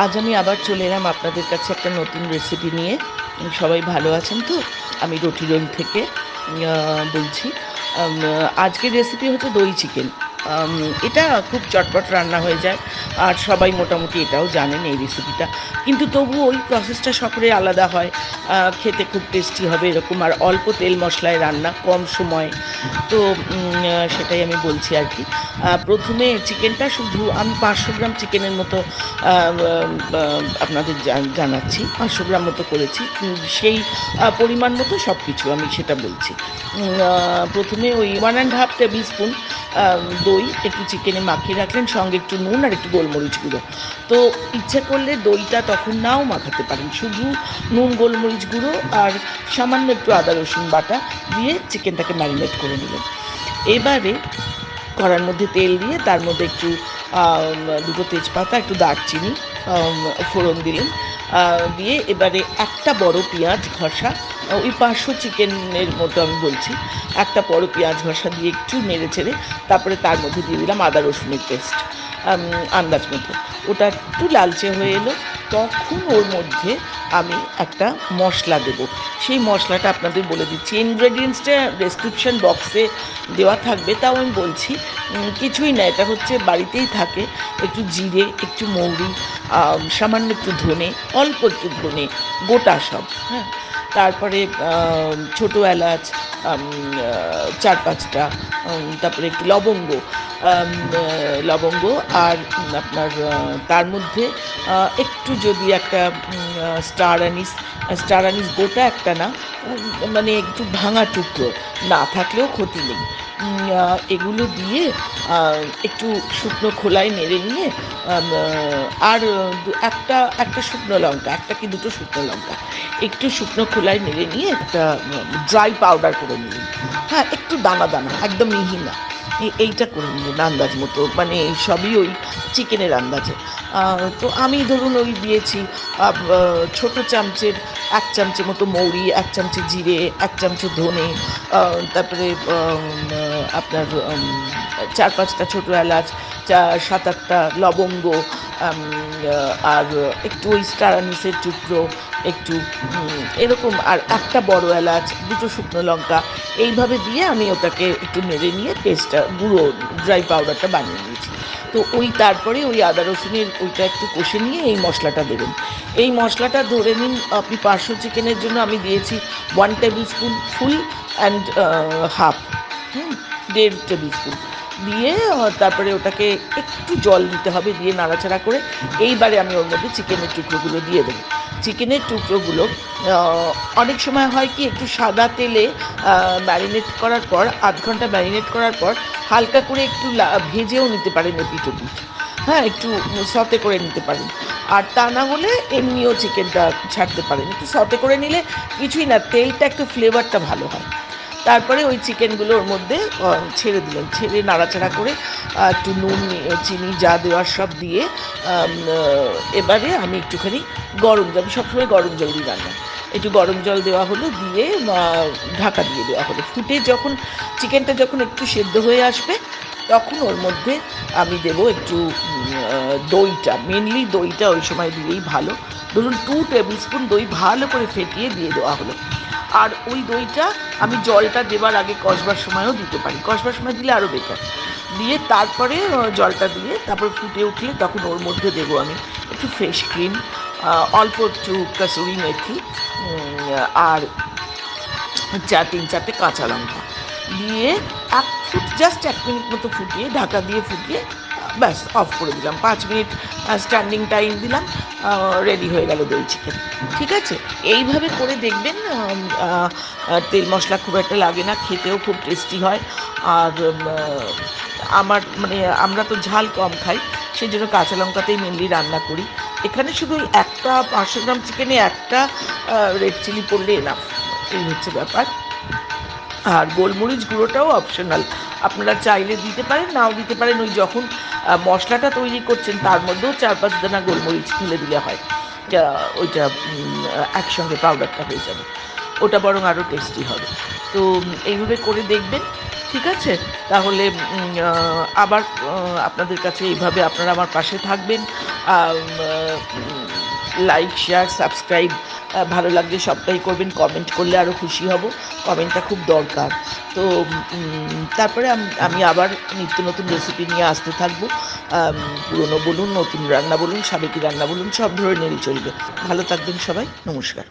আজ আমি আবার চলে এলাম আপনাদের কাছে একটা নতুন রেসিপি নিয়ে। সবাই ভালো আছেন তো? আমি রুটি রোল থেকে বলছি। আজকের রেসিপি হচ্ছে দই চিকেন। আম এটা খুব চটপট রান্না হয়ে যায়। আর সবাই মোটামুটি এটাও জানেন এই রেসিপিটা। কিন্তু তবুও ওই প্রসেসটা সকলের আলাদা হয়। খেতে খুব টেস্টি হবে এরকম, আর অল্প তেল মশলায় রান্না, কম সময়ে। তো সেটাই আমি বলছি আরকি। প্রথমে চিকেনটা শুধু আমি ৫০০ গ্রাম চিকেনের মতো আ আ আপনাদের জানাচ্ছি। ৫০০ গ্রাম মতো করেছি। সেই পরিমাণ মতো সবকিছু আমি সেটা বলছি। উম আ প্রথমে ওই 1 1/2 টেবিল স্পুন আ দই একটু চিকেনে মাখিয়ে রাখলেন, সঙ্গে একটু নুন আর একটু গোলমরিচ গুঁড়ো। তো ইচ্ছে করলে দইটা তখন নাও মাখাতে পারেন। শুধু নুন, গোলমরিচ গুঁড়ো আর সামান্য একটু আদা রসুন বাটা দিয়ে চিকেনটাকে ম্যারিনেট করে নিলেন। এবারে কড়ার মধ্যে তেল দিয়ে তার মধ্যে একটু দুটো তেজপাতা, একটু দারচিনি ফোড়ন দিলেন। দিয়ে এবারে একটা বড় পেঁয়াজ ঘষা, ওই ৫০০ চিকেনের মতো আমি বলছি। একটা বড় পেঁয়াজ ঘষা দিয়ে একটু নেড়েচেড়ে তারপরে তার মধ্যে দিয়ে দিলাম আদা রসুনের পেস্ট আন্দাজ মতো। ওটা একটু লালচে হয়ে এলো, তখন ওর মধ্যে আমি একটা মশলা দেবো। সেই মশলাটা আপনাদের বলে দিচ্ছি। ইনগ্রেডিয়েন্টসটা ডেসক্রিপশন বক্সে দেওয়া থাকবে, তাও আমি বলছি। কিছুই না, এটা হচ্ছে বাড়িতেই থাকে। একটু জিরে, একটু মৌরি, সামান্য একটু ধনে, অল্প একটু ধনে, গোটা সব, হ্যাঁ? তারপরে ছোটো এলাচ, আম আ ৪-৫ টা, তারপরে একটু লবঙ্গ, আম আ লবঙ্গ আর আপনার তার মধ্যে আ একটু যদি একটা স্টার অ্যানিস গোটা একটা না, মানে একটু ভাঙা টুকরো, না থাকলেও ক্ষতি নেই। উম আ এগুলো দিয়ে আ একটু শুকনো খোলায় নেড়ে নিয়ে আম আ আর একটা একটা শুকনো লঙ্কা, ১ টা কি ২ টো শুকনো লঙ্কা একটু শুকনো খোলায় নেড়ে নিয়ে একটা ড্রাই পাউডার করে নিলেন। হ্যাঁ, একটু দানা, দানা, একদম মিহি না। এইটা করে নিলেন আন্দাজ মতো। মানে সবই ওই চিকেনের আন্দাজে। আ তো আমি ধরুন ওই দিয়েছি আব আ ছোট চামচের ১ চামচের মতো মৌরি, ১ চামচে জিরে, ১ চামচে ধনে, আ তারপরে আপনার ৪-৫ টা ছোট এলাচ, ৭-৮ টা লবঙ্গ, আম আ আর একটু ওই স্টার আনিসের টুকরো, একটু এরকম, আর একটা বড় এলাচ, ২ টো শুকনো লঙ্কা, এইভাবে দিয়ে আমি ওটাকে একটু নেড়ে নিয়ে পেস্টটা গুঁড়ো ড্রাই পাউডারটা বানিয়ে নিয়েছি। তো ওই তারপরে ওই আদা রসুনের ওইটা একটু কষে নিয়ে এই মশলাটা দেবেন। এই মশলাটা ধরে নিন আপনি ৫০০ চিকেনের জন্য আমি দিয়েছি 1 table spoon full and half, hmm? ১.৫ table spoon দিয়ে তারপরে ওটাকে একটু জল দিতে হবে, দিয়ে নাড়াচাড়া করে এইবারে আমি ওর মধ্যে চিকেনের টুকরোগুলো দিয়ে দেবো। চিকেনের টুকরোগুলো আ অনেক সময় হয় কি, একটু সাদা তেলে আ ম্যারিনেট করার পর, ০.৫ ঘন্টা ম্যারিনেট করার পর হালকা করে একটু ভেজেও নিতে পারেন এপিঠ-ওপিঠ। হ্যাঁ? একটু সতে করে নিতে পারেন। আর তা না হলে এমনিও চিকেনটা ছাড়তে পারেন। একটু সতে করে নিলে কিছুই না, তেলটা একটু ফ্লেভারটা ভালো হয়। তারপরে ওই চিকেনগুলো ওর মধ্যে ছেড়ে দিলেন। ছেড়ে নাড়াচাড়া করে একটু নুন, চিনি যা দেওয়ার সব দিয়ে আম আ এবারে আমি একটুখানি গরম জল, আমি সবসময় গরম জল দিয়ে রান্না। একটু গরম জল দেওয়া হলো, দিয়ে ঢাকা দিয়ে দেওয়া হলো। ফুটে যখন চিকেনটা যখন একটু সেদ্ধ হয়ে আসবে, তখন ওর মধ্যে আমি দেবো একটু দইটা। মেইনলি দইটা ওই সময় দিলেই ভালো। ধরুন 2 টেবিল স্পুন দই ভালো করে ফেটিয়ে দিয়ে দেওয়া হলো। আর ওই দইটা আমি জলটা দেবার আগে কষবার সময়ও দিতে পারি। কষবার সময় দিলে আরো বেটার। দিয়ে তারপরে জলটা দিয়ে তারপর ফুটে উঠলে তখন ওর মধ্যে দেবো আমি একটু ফ্রেশ ক্রিম, আ অল্প একটু কাসুরি মেথি, আর ৩-৪ টে কাঁচা লঙ্কা দিয়ে ১ ফুট, জাস্ট ১ মিনিট মতো ফুটিয়ে, ঢাকা দিয়ে ফুটিয়ে ব্যাস অফ করে দিলাম। ৫ মিনিট স্ট্যান্ডিং টাইম দিলাম। রেডি হয়ে গেল দই চিকেন। ঠিক আছে? এইভাবে করে দেখবেন, আম আ আ তেল মসলা খুব একটা লাগে না, খেতেও খুব টেস্টি হয়। আর আমার মানে আমরা তো ঝাল কম খাই, সেজন্য কাঁচা লঙ্কাতেই মেইনলি রান্না করি। এখানে শুধু ওই একটা ৫০০ গ্রাম চিকেনে একটা রেড চিলি পড়লে এনাফ। এই হচ্ছে ব্যাপার। আর গোলমরিচ গুঁড়োটাও অপশনাল। আপনারা চাইলে দিতে পারেন, নাও দিতে পারেন। ওই যখন মশলাটা তৈরি করছেন তার মধ্যেও ৪-৫ দানা গোলমরিচ ফেলে দিলে হয়। যা ওইটা একসঙ্গে পাউডারটা হয়ে যাবে। ওটা বরং আরো টেস্টি হবে। তো এইভাবে করে দেখবেন। ঠিক আছে? তাহলে আবার আপনাদের কাছে এইভাবে আপনারা আমার পাশে থাকবেন। লাইক, শেয়ার, সাবস্ক্রাইব ভালো লাগলে সবটাই করবেন। কমেন্ট করলে আরও খুশি হব। কমেন্টটা খুব দরকার। তো তারপরে আমি আবার নিত্য নতুন রেসিপি নিয়ে আসতে থাকবো। আম পুরনো বলুন, নতুন রান্না বলুন, সাবেকি রান্না বলুন, সব ধরনেরই চলবে। ভালো থাকবেন সবাই। নমস্কার।